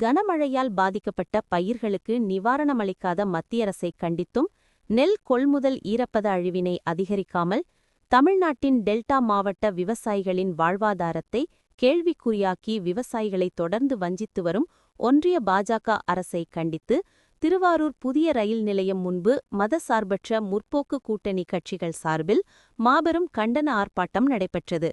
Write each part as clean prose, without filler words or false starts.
கனமழையால் பாதிக்கப்பட்ட பயிர்களுக்கு நிவாரணமளிக்காத மத்திய அரசை கண்டித்தும், நெல் கொள்முதல் ஈரப்பத அழிவினை அதிகரிக்காமல் தமிழ்நாட்டின் டெல்டா மாவட்ட விவசாயிகளின் வாழ்வாதாரத்தை கேள்விக்குறியாக்கி விவசாயிகளை தொடர்ந்து வஞ்சித்து வரும் ஒன்றிய பாஜக அரசை கண்டித்து திருவாரூர் புதிய ரயில் நிலையம் முன்பு மதசார்பற்ற முற்போக்கு கூட்டணி கட்சிகள் சார்பில் மாபெரும் கண்டன ஆர்ப்பாட்டம் நடைபெற்றது.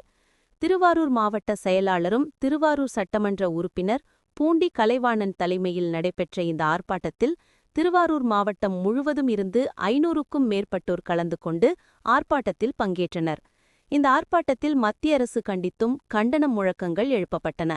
திருவாரூர் மாவட்ட செயலாளரும் திருவாரூர் சட்டமன்ற உறுப்பினர் பூண்டி கலைவாணன் தலைமையில் நடைபெற்ற இந்த ஆர்ப்பாட்டத்தில் திருவாரூர் மாவட்டம் முழுவதும் இருந்து 500க்கும் மேற்பட்டோர் கலந்து கொண்டு ஆர்ப்பாட்டத்தில் பங்கேற்றனர். இந்த ஆர்ப்பாட்டத்தில் மத்திய அரசு கண்டித்தும் கண்டன முழக்கங்கள் எழுப்பப்பட்டன.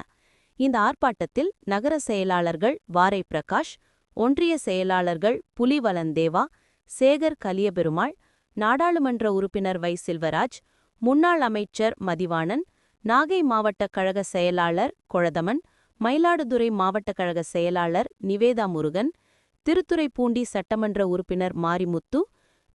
இந்த ஆர்ப்பாட்டத்தில் நகர செயலாளர்கள் வாரை பிரகாஷ், ஒன்றிய செயலாளர்கள் புலிவலந்தேவா, சேகர் கலியபெருமாள், நாடாளுமன்ற உறுப்பினர் வை செல்வராஜ், முன்னாள் அமைச்சர் மதிவாணன், நாகை மாவட்ட கழக செயலாளர் கொழதமன், மயிலாடுதுறை மாவட்ட கழக செயலாளர் நிவேதா முருகன், திருத்துறைப்பூண்டி சட்டமன்ற உறுப்பினர் மாரிமுத்து,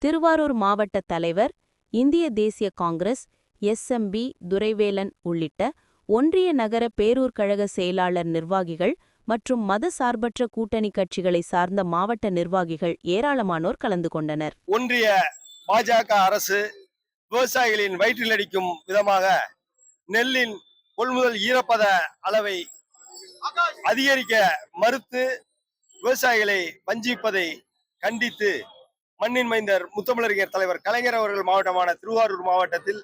திருவாரூர் மாவட்ட தலைவர் இந்திய தேசிய காங்கிரஸ் எஸ்எம்பி துரைவேலன் உள்ளிட்ட ஒன்றிய நகர பேரூர் கழக செயலாளர் நிர்வாகிகள் மற்றும் மதசார்பற்ற கூட்டணி கட்சிகளை சார்ந்த மாவட்ட நிர்வாகிகள் ஏராளமானோர் கலந்து கொண்டனர். ஒன்றிய பாஜக அரசு விவசாயிகளின் வயிற்றில் அடிக்கும் விதமாக நெல்லின் கொள்முதல் ஈரப்பத அளவை அதிகரிக்க மறுத்து விவசாயிகளை வஞ்சிப்பதை கண்டித்து மண்ணின் மைந்தர் முத்தமிழறிஞர் தலைவர் கலைஞர் அவர்கள் மாவட்டமான திருவாரூர் மாவட்டத்தில்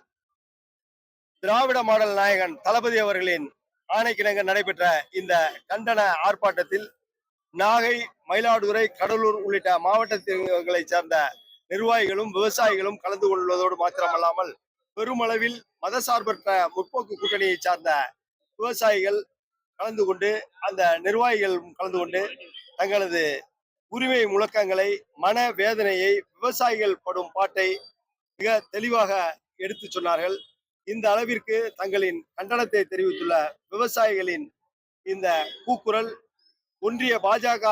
திராவிட மாடல் நாயகன் தளபதி அவர்களின் ஆணைக்கிணங்க நடைபெற்ற இந்த கண்டன ஆர்ப்பாட்டத்தில் நாகை, மயிலாடுதுறை, கடலூர் உள்ளிட்ட மாவட்டங்களை சார்ந்த நிர்வாகிகளும் விவசாயிகளும் கலந்து கொள்வதோடு மாத்திரமல்லாமல் பெருமளவில் மதசார்பற்ற முற்போக்கு கூட்டணியை சார்ந்த விவசாயிகள் கலந்து கொண்டு அந்த நிர்வாகிகள் கலந்து கொண்டு தங்களது உரிமை முழக்கங்களை, மன வேதனையை, விவசாயிகள் படும் பாட்டை மிக தெளிவாக எடுத்து சொன்னார்கள். இந்த அளவிற்கு தங்களின் கண்டனத்தை தெரிவித்துள்ள விவசாயிகளின் இந்த கூக்குரல் ஒன்றிய பாஜக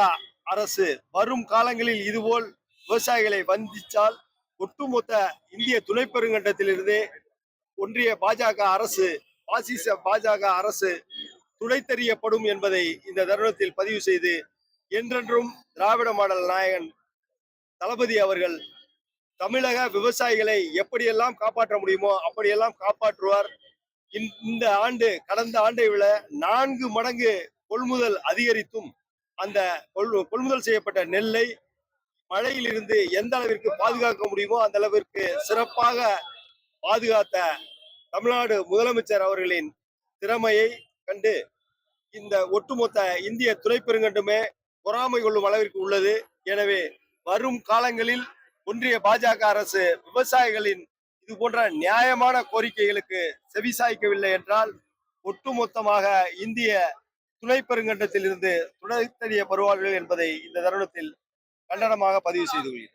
அரசு வரும் காலங்களில் இதுபோல் விவசாயிகளை வஞ்சித்தால் ஒட்டுமொத்த இந்திய துணை பெருங்கண்டத்திலிருந்தே ஒன்றிய பாஜக அரசு, பாசிச பாஜக அரசு துடைத்தெறியப்படும் என்பதை இந்த தருணத்தில் பதிவு செய்து, என்றென்றும் திராவிட மாடல் நாயகன் தளபதி அவர்கள் தமிழக விவசாயிகளை எப்படியெல்லாம் காப்பாற்ற முடியுமோ அப்படியெல்லாம் காப்பாற்றுவார். இந்த ஆண்டு கடந்த ஆண்டை விட 4 மடங்கு கொள்முதல் அதிகரித்தும் அந்த கொள்முதல் செய்யப்பட்ட நெல்லை மழையில் இருந்து எந்த அளவிற்கு பாதுகாக்க முடியுமோ அந்த அளவிற்கு சிறப்பாக பாதுகாத்த தமிழ்நாடு முதலமைச்சர் அவர்களின் திறமையை கண்டு இந்த ஒட்டுமொத்த இந்திய துணை பெருங்கண்டுமே பொறாமை கொள்ளும் அளவிற்கு உள்ளது. எனவே வரும் காலங்களில் ஒன்றிய பாஜக அரசு விவசாயிகளின் இது போன்ற நியாயமான கோரிக்கைகளுக்கு செவிசாய்க்கவில்லை என்றால் ஒட்டுமொத்தமாக இந்திய துணை பெருங்கண்டத்தில் இருந்து துடைத்தெறியப்படுவார்கள் என்பதை இந்த தருணத்தில் கண்டனமாக பதிவு செய்து கொள்கிறேன்.